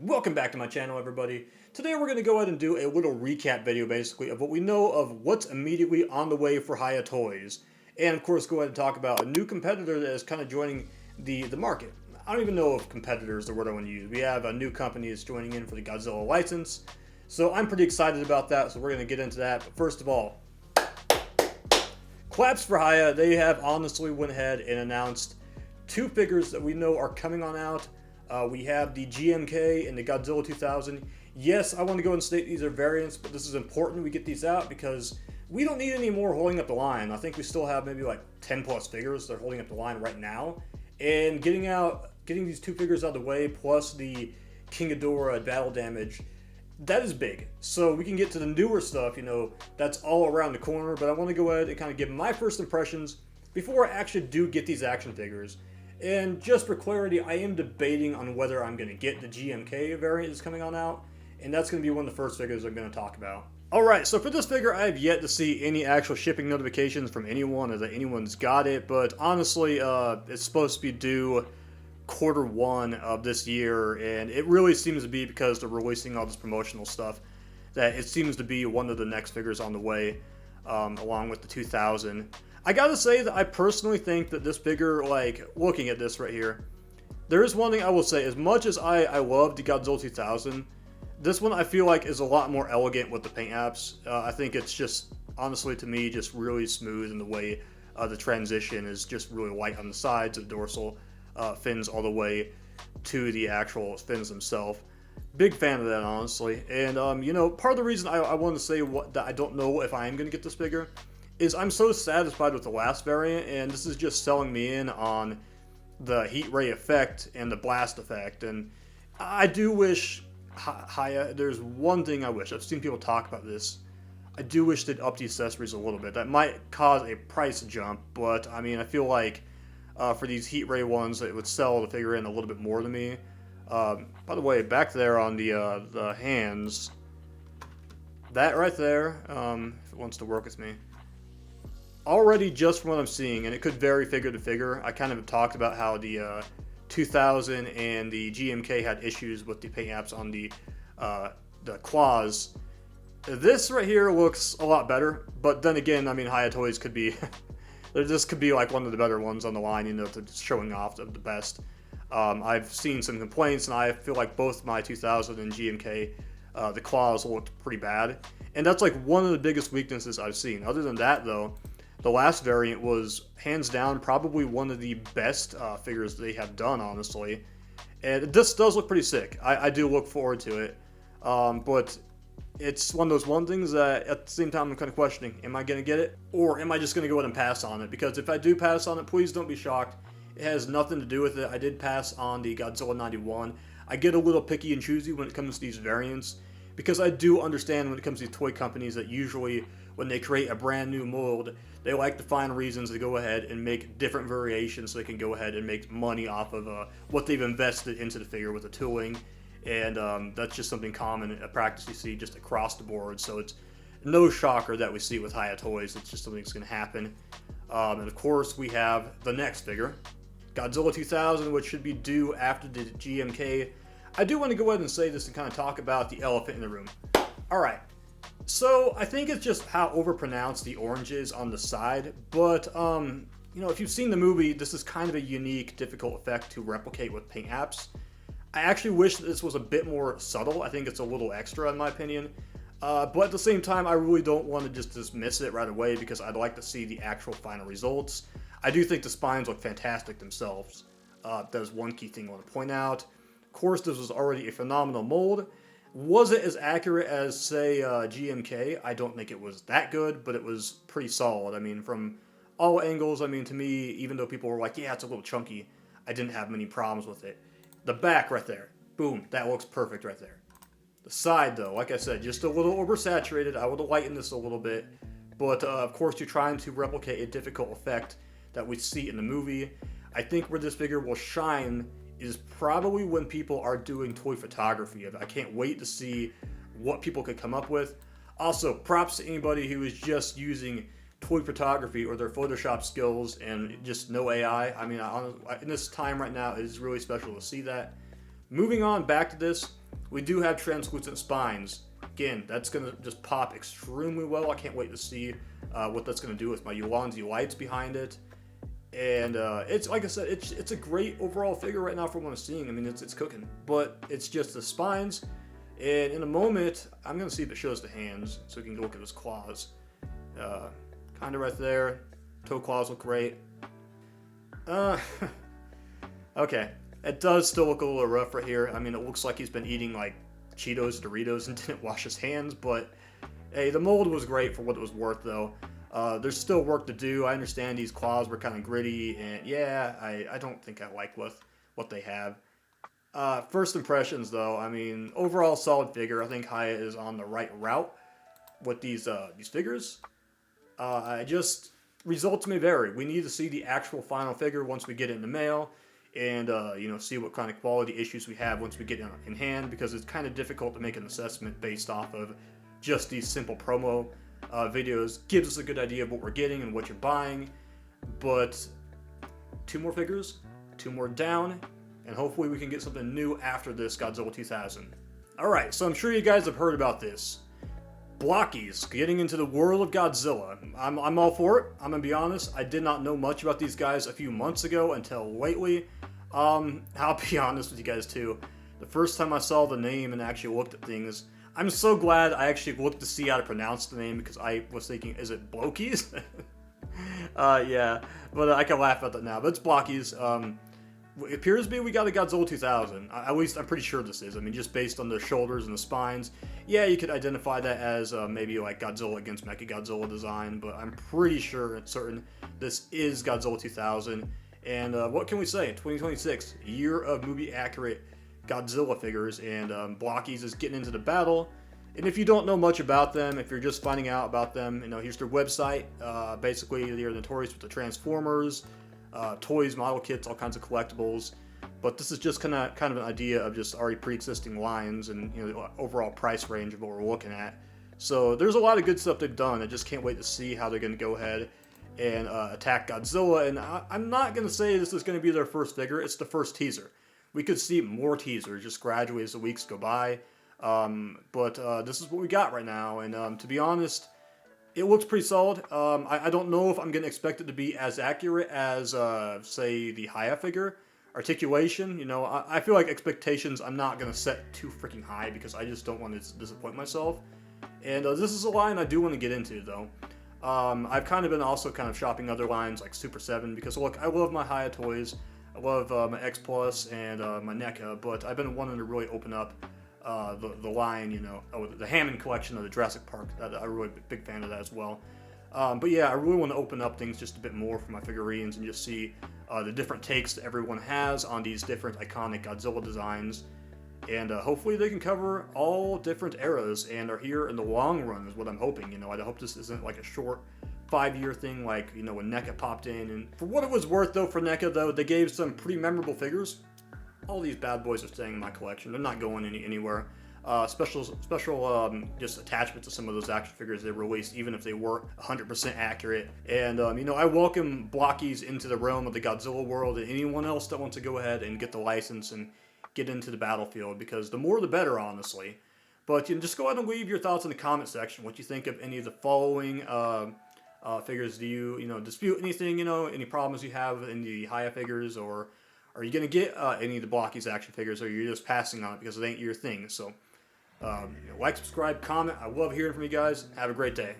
Welcome back to my channel, everybody. Today we're going to go ahead and do a little recap video, basically, of what we know of what's immediately on the way for Hiya Toys. And, of course, go ahead and talk about a new competitor that is kind of joining the market. I don't even know if competitor is the word I want to use. We have a new company that's joining in for the Godzilla license. So I'm pretty excited about that, so we're going to get into that. But first of all, claps for Hiya. They have honestly went ahead and announced two figures that we know are coming on out. We have the GMK and the Godzilla 2000. Yes, I want to go and state these are variants, but this is important we get these out because we don't need any more holding up the line. I think we still have maybe like 10 plus figures that are holding up the line right now. And getting these two figures out of the way, plus the King Ghidorah battle damage, that is big. So we can get to the newer stuff, that's all around the corner, but I want to go ahead and kind of give my first impressions before I actually do get these action figures. And just for clarity, I am debating on whether I'm going to get the GMK variant that's coming on out, and that's going to be one of the first figures I'm going to talk about. Alright, so for this figure, I have yet to see any actual shipping notifications from anyone or that anyone's got it, but honestly, it's supposed to be due Q1 of this year, and it really seems to be because they're releasing all this promotional stuff that it seems to be one of the next figures on the way, along with the 2000. I gotta say that I personally think that this figure, looking at this right here, there is one thing I will say. As much as I love the Godzilla 2000, this one I feel like is a lot more elegant with the paint apps. I think it's just, honestly to me, just really smooth in the way the transition is just really light on the sides of dorsal fins all the way to the actual fins themselves. Big fan of that, honestly. And, part of the reason I want to say that I don't know if I am going to get this figure is I'm so satisfied with the last variant, and this is just selling me in on the heat ray effect and the blast effect. And I do wish Hiya, there's one thing I wish. I've seen people talk about this. I do wish they'd up the accessories a little bit. That might cause a price jump, but I mean, I feel like for these heat ray ones, it would sell the figure in a little bit more to me. By the way, back there on the hands, that right there, if it wants to work with me, already just from what I'm seeing, and it could vary figure to figure, I kind of have talked about how the 2000 and the GMK had issues with the paint apps on the claws. This right here looks a lot better, but then again, I mean, Hiya Toys could be, this could be like one of the better ones on the line, they're just showing off the best. I've seen some complaints, and I feel like both my 2000 and GMK, the claws looked pretty bad, and that's like one of the biggest weaknesses I've seen. Other than that, though, the last variant was, hands down, probably one of the best figures they have done, honestly. And this does look pretty sick. I do look forward to it. But it's one of those things that at the same time I'm kind of questioning. Am I going to get it? Or am I just going to go ahead and pass on it? Because if I do pass on it, please don't be shocked. It has nothing to do with it. I did pass on the Godzilla 91. I get a little picky and choosy when it comes to these variants, because I do understand when it comes to toy companies that usually when they create a brand new mold, they like to find reasons to go ahead and make different variations so they can go ahead and make money off of what they've invested into the figure with the tooling. And that's just something common, a practice you see just across the board. So it's no shocker that we see it with Hiya Toys. It's just something that's going to happen. And of course, we have the next figure, Godzilla 2000, which should be due after the GMK. I do want to go ahead and say this and kind of talk about the elephant in the room. Alright, so I think it's just how overpronounced the orange is on the side, but, if you've seen the movie, this is kind of a unique, difficult effect to replicate with paint apps. I actually wish that this was a bit more subtle. I think it's a little extra in my opinion, but at the same time, I really don't want to just dismiss it right away because I'd like to see the actual final results. I do think the spines look fantastic themselves. There's one key thing I want to point out. Of course, this was already a phenomenal mold. Was it as accurate as, say, GMK? I don't think it was that good, but it was pretty solid. I mean, from all angles, I mean, to me, even though people were like, yeah, it's a little chunky, I didn't have many problems with it. The back right there, boom, that looks perfect right there. The side, though, like I said, just a little oversaturated. I would have lightened this a little bit, but of course, you're trying to replicate a difficult effect that we see in the movie. I think where this figure will shine is probably when people are doing toy photography. I can't wait to see what people could come up with. Also, props to anybody who is just using toy photography or their Photoshop skills and just no AI. I mean, in this time right now, it is really special to see that. Moving on back to this, We do have translucent spines. Again, that's going to just pop extremely well. I can't wait to see what that's going to do with my Ulanzi lights behind it. And it's like I said, it's a great overall figure right now from what I'm seeing. I mean, it's cooking, but it's just the spines. And in a moment, I'm gonna see if it shows the hands, so we can look at his claws. Kind of right there. Toe claws look great. Okay, it does still look a little rough right here. I mean, it looks like he's been eating like Cheetos, Doritos, and didn't wash his hands. But hey, the mold was great for what it was worth, though. There's still work to do. I understand these claws were kind of gritty, and yeah, I don't think I like what they have. First impressions, though, I mean, overall solid figure. I think Hiya is on the right route with these figures. I just results may vary. We need to see the actual final figure once we get it in the mail, and see what kind of quality issues we have once we get it in hand, because it's kind of difficult to make an assessment based off of just these simple promo videos. Gives us a good idea of what we're getting and what you're buying, but 2 more figures, 2 more down, and hopefully we can get something new after this Godzilla 2000. Alright, so I'm sure you guys have heard about this. Blokees, getting into the world of Godzilla. I'm all for it. I'm gonna be honest, I did not know much about these guys a few months ago until lately. I'll be honest with you guys too. The first time I saw the name and actually looked at things, I'm so glad I actually looked to see how to pronounce the name, because I was thinking, is it Blokees? Yeah, but I can laugh at that now. But it's Blokees. It appears to be we got a Godzilla 2000. At least I'm pretty sure this is. I mean, just based on the shoulders and the spines. Yeah, you could identify that as maybe like Godzilla against Mechagodzilla design, but I'm pretty sure and certain this is Godzilla 2000. And what can we say? 2026, year of movie-accurate Godzilla figures, and Blokees is getting into the battle. And if you don't know much about them, if you're just finding out about them, here's their website. Basically, they're notorious with the Transformers, toys, model kits, all kinds of collectibles. But this is just kind of an idea of just already pre-existing lines and the overall price range of what we're looking at. So there's a lot of good stuff they've done. I just can't wait to see how they're going to go ahead and attack Godzilla. And I'm not going to say this is going to be their first figure. It's the first teaser. We could see more teasers just gradually as the weeks go by. But this is what we got right now. And to be honest, it looks pretty solid. I don't know if I'm going to expect it to be as accurate as, say, the Hiya figure. Articulation, I feel like expectations I'm not going to set too freaking high, because I just don't want to disappoint myself. And this is a line I do want to get into, though. I've kind of been also shopping other lines like Super 7, because look, I love my Hiya toys. I love my X Plus and my NECA, but I've been wanting to really open up the line, the Hammond collection of the Jurassic Park. I'm a really big fan of that as well. But yeah, I really want to open up things just a bit more for my figurines and just see the different takes that everyone has on these different iconic Godzilla designs. And hopefully they can cover all different eras and are here in the long run is what I'm hoping. I hope this isn't like a short 5-year thing like, when NECA popped in. And for what it was worth, though, for NECA, though, they gave some pretty memorable figures. All these bad boys are staying in my collection. They're not going anywhere. Special just attachment to some of those action figures they released, even if they weren't 100% accurate. And, I welcome Blokees into the realm of the Godzilla world, and anyone else that wants to go ahead and get the license and get into the battlefield, because the more the better, honestly. But just go ahead and leave your thoughts in the comment section. What you think of any of the following figures. Do you, dispute anything, any problems you have in the Hiya figures, or are you going to get any of the Blokees action figures, or you're just passing on it because it ain't your thing? So, like, subscribe, comment. I love hearing from you guys. Have a great day.